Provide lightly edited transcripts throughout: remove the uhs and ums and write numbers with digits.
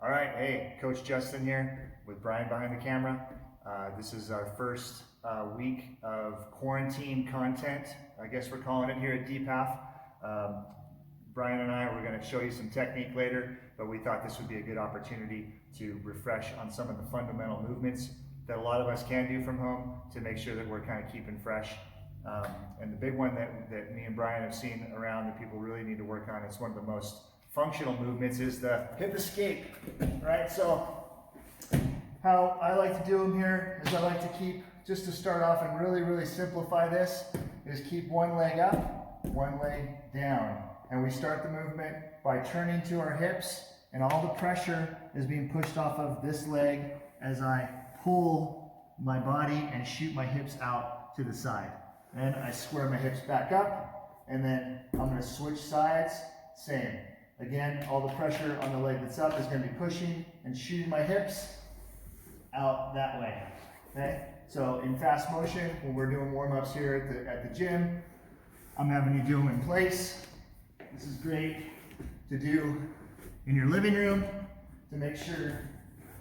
All right, hey, Coach Justin here with Brian behind the camera. This is our first week of quarantine content, I guess we're calling it here at DPAF. Brian and I, we're going to show you some technique later, but we thought this would be a good opportunity to refresh on some of the fundamental movements that a lot of us can do from home to make sure that we're kind of keeping fresh. And the big one that me and Brian have seen around that people really need to work on, it's one of the most functional movements, is the hip escape, right? So how I like to do them here is I like to keep, just to start off and really simplify this, is keep one leg up, one leg down. And we start the movement by turning to our hips, and all the pressure is being pushed off of this leg as I pull my body and shoot my hips out to the side. Then I square my hips back up, and then I'm going to switch sides, same. Again, all the pressure on the leg that's up is going to be pushing and shooting my hips out that way. Okay? So in fast motion, when we're doing warm-ups here at the gym, I'm having you do them in place. This is great to do in your living room to make sure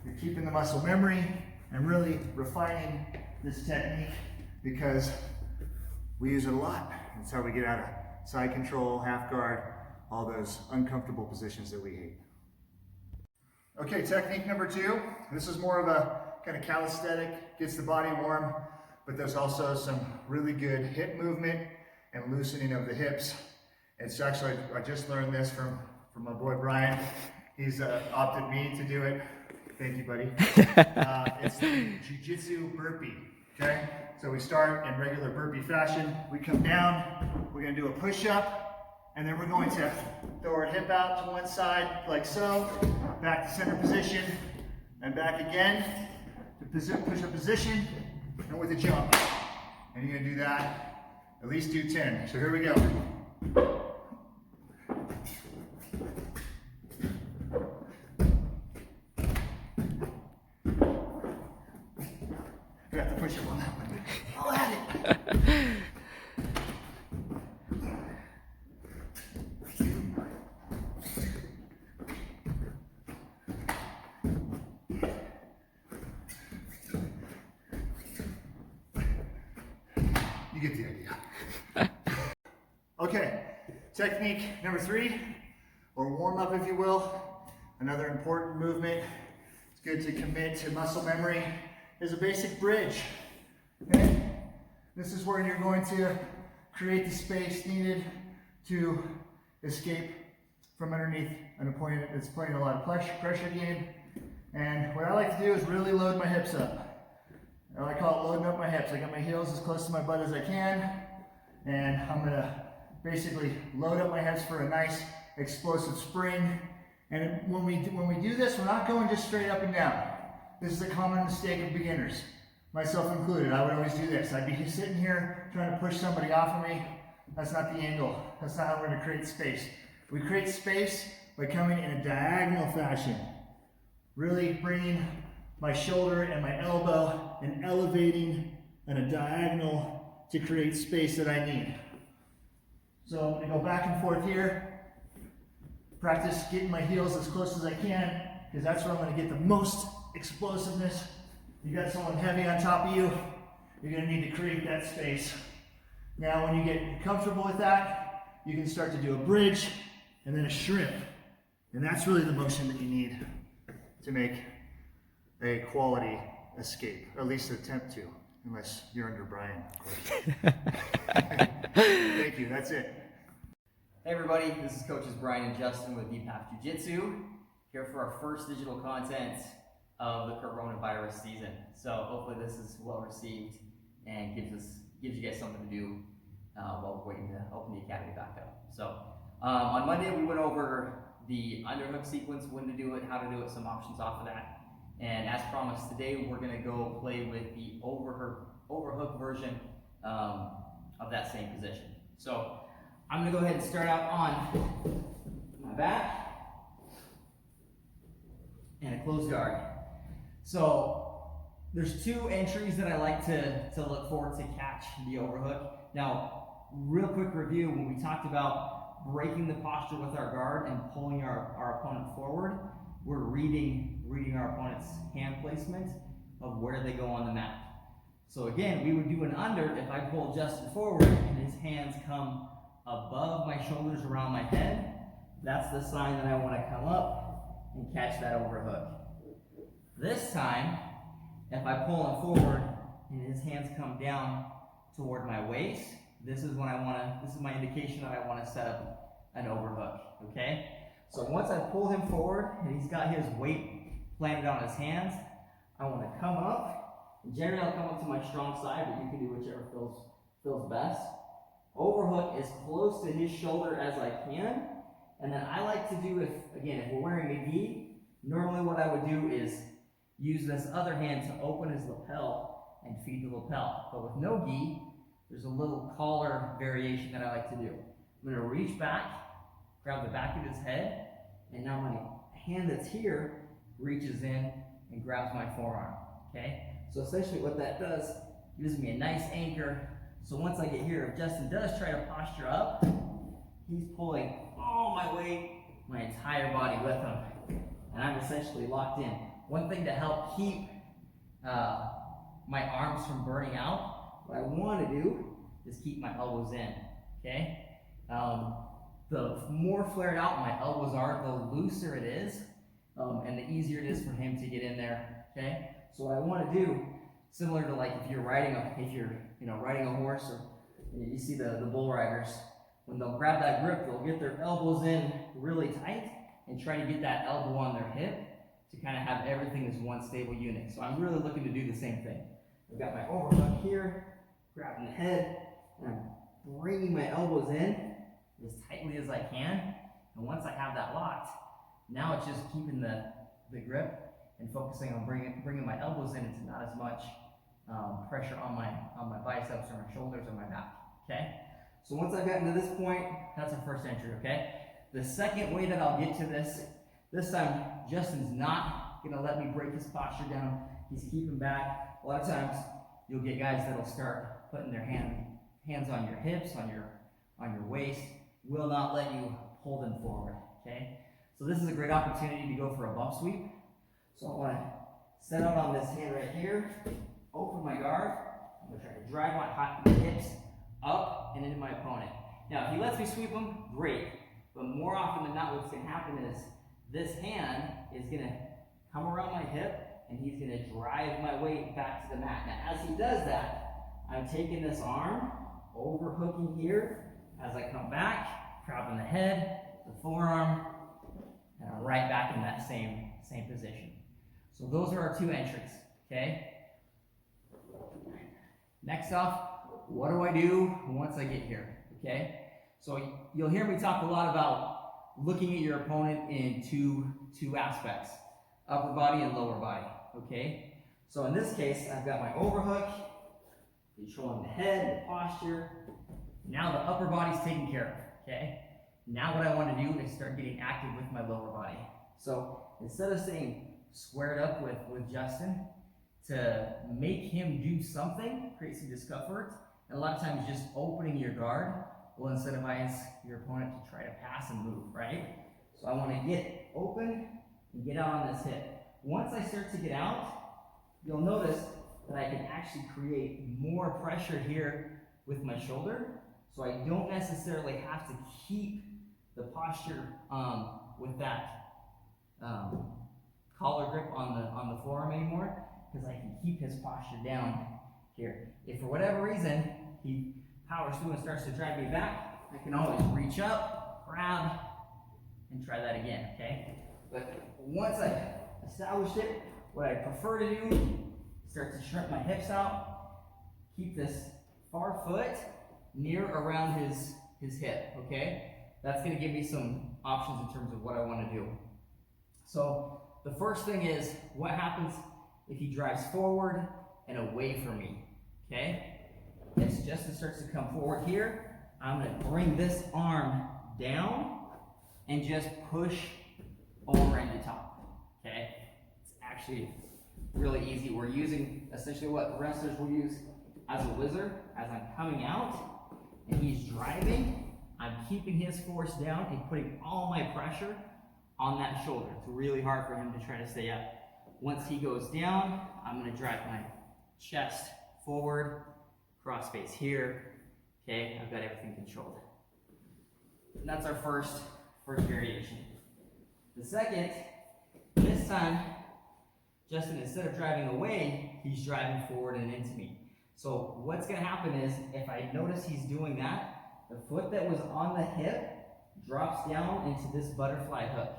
you're keeping the muscle memory and really refining this technique, because we use it a lot. That's how we get out of side control, half guard, all those uncomfortable positions that we hate. Okay, technique number 2. This is more of a kind of calisthenic, gets the body warm, but there's also some really good hip movement and loosening of the hips. It's actually, I just learned this from my boy Brian. He's opted me to do it. Thank you, buddy. It's the jiu-jitsu burpee, okay? So we start in regular burpee fashion. We come down, we're gonna do a push-up, and then we're going to throw our hip out to one side, like so, back to center position, and back again to push-up position, and with a jump. And you're gonna do that, at least do 10. So here we go. You have to push up on that one. I'll add it. You get the idea. Okay, technique number 3, or warm up if you will. Another important movement, it's good to commit to muscle memory, is a basic bridge. Okay? This is where you're going to create the space needed to escape from underneath an opponent that's playing a lot of pressure game. And what I like to do is really load my hips up. I call it loading up my hips. I got my heels as close to my butt as I can, and I'm gonna basically load up my hips for a nice explosive spring. And when we do this, we're not going just straight up and down. This is a common mistake of beginners, myself included. I would always do this. I'd be sitting here trying to push somebody off of me. That's not the angle. That's not how we're gonna create space. We create space by coming in a diagonal fashion, really bringing my shoulder and my elbow and elevating in a diagonal to create space that I need. So I'm gonna go back and forth here, practice getting my heels as close as I can, because that's where I'm gonna get the most explosiveness. You got someone heavy on top of you, you're gonna need to create that space. Now when you get comfortable with that, you can start to do a bridge and then a shrimp. And that's really the motion that you need to make a quality escape, or at least attempt to, unless you're under Brian, of course. Thank you, that's it. Hey everybody, this is Coaches Brian and Justin with DPAF Jiu-Jitsu, here for our first digital content of the coronavirus season. So hopefully this is well received and gives you guys something to do while we're waiting to open the academy back up. So on Monday we went over the underhook sequence, when to do it, how to do it, some options off of that. And as promised, today we're going to go play with the overhook version of that same position. So I'm going to go ahead and start out on my back and a closed guard. So there's 2 entries that I like to look for to catch the overhook. Now, real quick review, when we talked about breaking the posture with our guard and pulling our opponent forward, we're reading our opponent's hand placement of where they go on the mat. So again, we would do an under if I pull Justin forward and his hands come above my shoulders around my head. That's the sign that I want to come up and catch that overhook. This time, if I pull him forward and his hands come down toward my waist, this is my indication that I want to set up an overhook, okay? So once I pull him forward and he's got his weight planted on his hands, I want to come up. Generally, I'll come up to my strong side, but you can do whichever feels best. Overhook as close to his shoulder as I can. And then I like to do, if we're wearing a gi, normally what I would do is use this other hand to open his lapel and feed the lapel. But with no gi, there's a little collar variation that I like to do. I'm going to reach back, grab the back of his head, and now my hand that's here reaches in and grabs my forearm, okay? So essentially what that does, gives me a nice anchor. So once I get here, if Justin does try to posture up, he's pulling all my weight, my entire body with him, and I'm essentially locked in. One thing to help keep my arms from burning out, what I want to do is keep my elbows in, okay? The more flared out my elbows are, the looser it is, and the easier it is for him to get in there, okay? So what I want to do, similar to like if you're riding a horse, or you see the bull riders, when they'll grab that grip, they'll get their elbows in really tight and try to get that elbow on their hip to kind of have everything as one stable unit. So I'm really looking to do the same thing. I've got my overhook here, grabbing the head, and I'm bringing my elbows in as tightly as I can. And once I have that locked, now it's just keeping the grip and focusing on bringing my elbows in. It's not as much pressure on my biceps or my shoulders or my back, okay? So once I've gotten to this point, that's our first entry, okay? The second way that I'll get to this time, Justin's not gonna let me break his posture down. He's keeping back. A lot of times, you'll get guys that'll start putting their hands on your hips, on your waist, will not let you pull them forward, okay? So this is a great opportunity to go for a bump sweep. So I want to set out on this hand right here, open my guard. I'm going to try to drive my hips up and into my opponent. Now, if he lets me sweep him, great. But more often than not, what's going to happen is this hand is going to come around my hip and he's going to drive my weight back to the mat. Now, as he does that, I'm taking this arm, overhooking here. As I come back, grabbing the head, the forearm, and I'm right back in that same position. So those are our two entries, okay? Next off, what do I do once I get here, okay? So you'll hear me talk a lot about looking at your opponent in two aspects, upper body and lower body, okay? So in this case, I've got my overhook, controlling the head, the posture. Now the upper body's taken care of, okay? Now what I want to do is start getting active with my lower body. So instead of staying squared up with Justin, to make him do something, create some discomfort, and a lot of times just opening your guard will incentivize your opponent to try to pass and move, right? So I want to get open and get out on this hip. Once I start to get out, you'll notice that I can actually create more pressure here with my shoulder, so I don't necessarily have to keep the posture with that collar grip on the forearm anymore, because I can keep his posture down here. If for whatever reason he powers through and starts to drag me back, I can always reach up, grab, and try that again, okay? But once I've established it, what I prefer to do, start to shrink my hips out, keep this far foot near around his hip, okay? That's gonna give me some options in terms of what I wanna do. So the first thing is, what happens if he drives forward and away from me, okay? As Justin starts to come forward here, I'm gonna bring this arm down and just push over into top, okay? It's actually really easy. We're using essentially what wrestlers will use as a whizzer. As I'm coming out and he's driving, I'm keeping his force down and putting all my pressure on that shoulder. It's really hard for him to try to stay up. Once he goes down, I'm gonna drive my chest forward, cross face here. Okay, I've got everything controlled. And that's our first variation. The second, this time, Justin, instead of driving away, he's driving forward and into me. So what's gonna happen is, if I notice he's doing that, the foot that was on the hip drops down into this butterfly hook.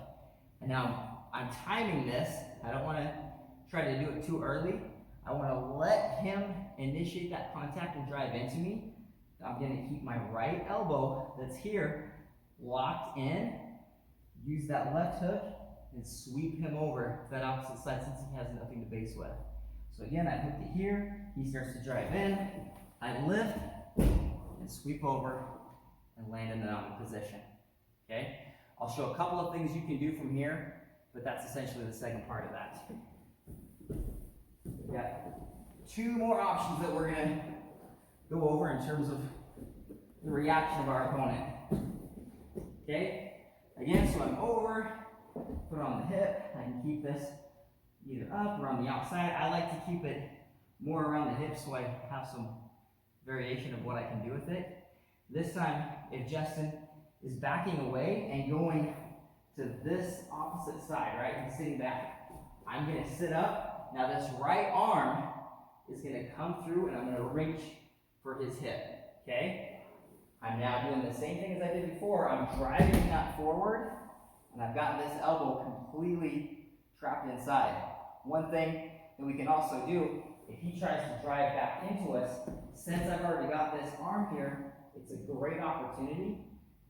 And now I'm timing this. I don't wanna try to do it too early. I wanna let him initiate that contact and drive into me. I'm gonna keep my right elbow that's here locked in, use that left hook, and sweep him over to that opposite side since he has nothing to base with. So again, I hooked it here, he starts to drive in, I lift, and sweep over, and land in the mountain position, okay? I'll show a couple of things you can do from here, but that's essentially the second part of that. We've got two more options that we're gonna go over in terms of the reaction of our opponent. Okay? Again, so I'm over, put it on the hip. I can keep this either up or on the outside. I like to keep it more around the hip so I have some variation of what I can do with it. This time, if Justin is backing away and going to this opposite side, right, and sitting back, I'm gonna sit up. Now this right arm is gonna come through and I'm gonna reach for his hip, okay? I'm now doing the same thing as I did before. I'm driving that forward, and I've got this elbow completely trapped inside. One thing that we can also do, if he tries to drive back into us, since I've already got this arm here, it's a great opportunity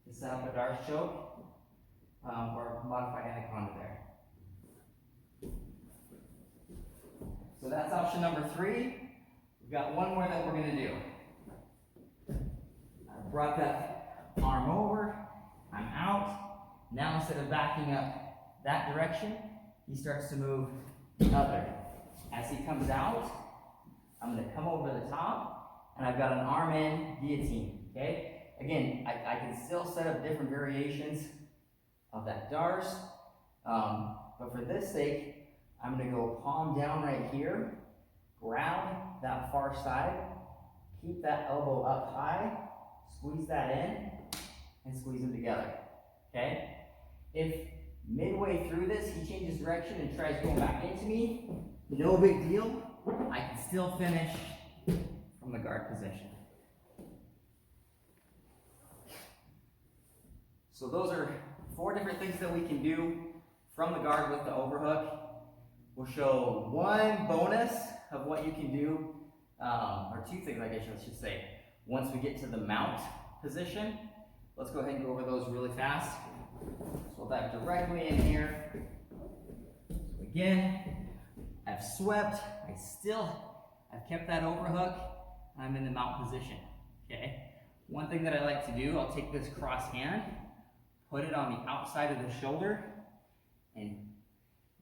to set up a Darce choke or modified anaconda there. So that's option number 3. We've got one more that we're going to do. I brought that arm over, I'm out. Now instead of backing up that direction, he starts to move the other. As he comes out, I'm going to come over the top, and I've got an arm in guillotine, okay? Again, I can still set up different variations of that Darce, but for this sake, I'm going to go palm down right here, grab that far side, keep that elbow up high, squeeze that in, and squeeze them together, okay? If midway through this, he changes direction and tries going back into me, no big deal. I can still finish from the guard position. So those are 4 different things that we can do from the guard with the overhook. We'll show one bonus of what you can do, or 2 things I guess I should say. Once we get to the mount position, let's go ahead and go over those really fast. So we'll dive directly in here. So again, I've swept, I've kept that overhook, I'm in the mount position, okay? One thing that I like to do, I'll take this cross hand, put it on the outside of the shoulder, and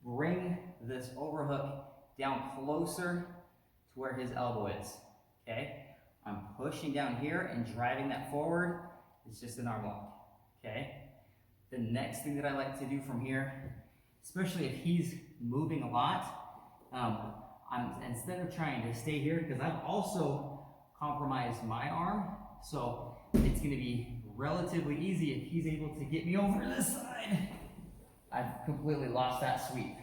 bring this overhook down closer to where his elbow is, okay? I'm pushing down here and driving that forward. It's just an arm lock, okay? The next thing that I like to do from here, especially if he's moving a lot, instead of trying to stay here, because I've also compromised my arm, so it's going to be relatively easy if he's able to get me over to this side. I've completely lost that sweep.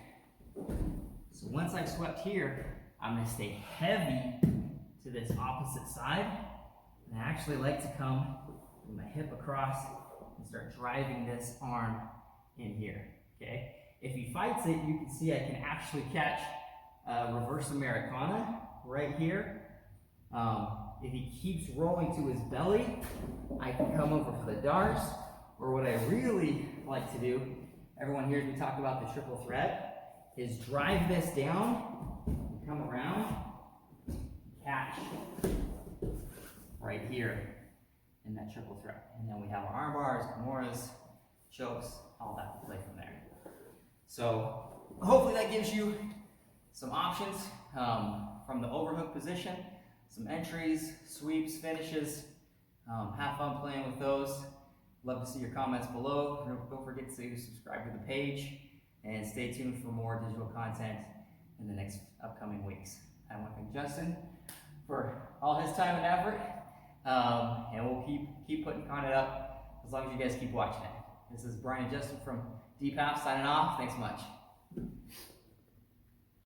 So once I've swept here, I'm going to stay heavy to this opposite side, and I actually like to come with my hip across and start driving this arm in here, okay? If he fights it, you can see I can actually catch reverse Americana right here. If he keeps rolling to his belly, I can come over for the Darce, or what I really like to do, everyone hears me talk about the triple threat, is drive this down, come around, catch right here in that triple threat. And then we have our arm bars, Kimuras, chokes, all that to play from there. So hopefully that gives you some options from the overhook position, some entries, sweeps, finishes. Have fun playing with those. Love to see your comments below. Don't forget to subscribe to the page and stay tuned for more digital content in the next upcoming weeks. I want to thank Justin for all his time and effort, and we'll keep putting content up as long as you guys keep watching it. This is Brian and Justin from DPAF signing off. Thanks much.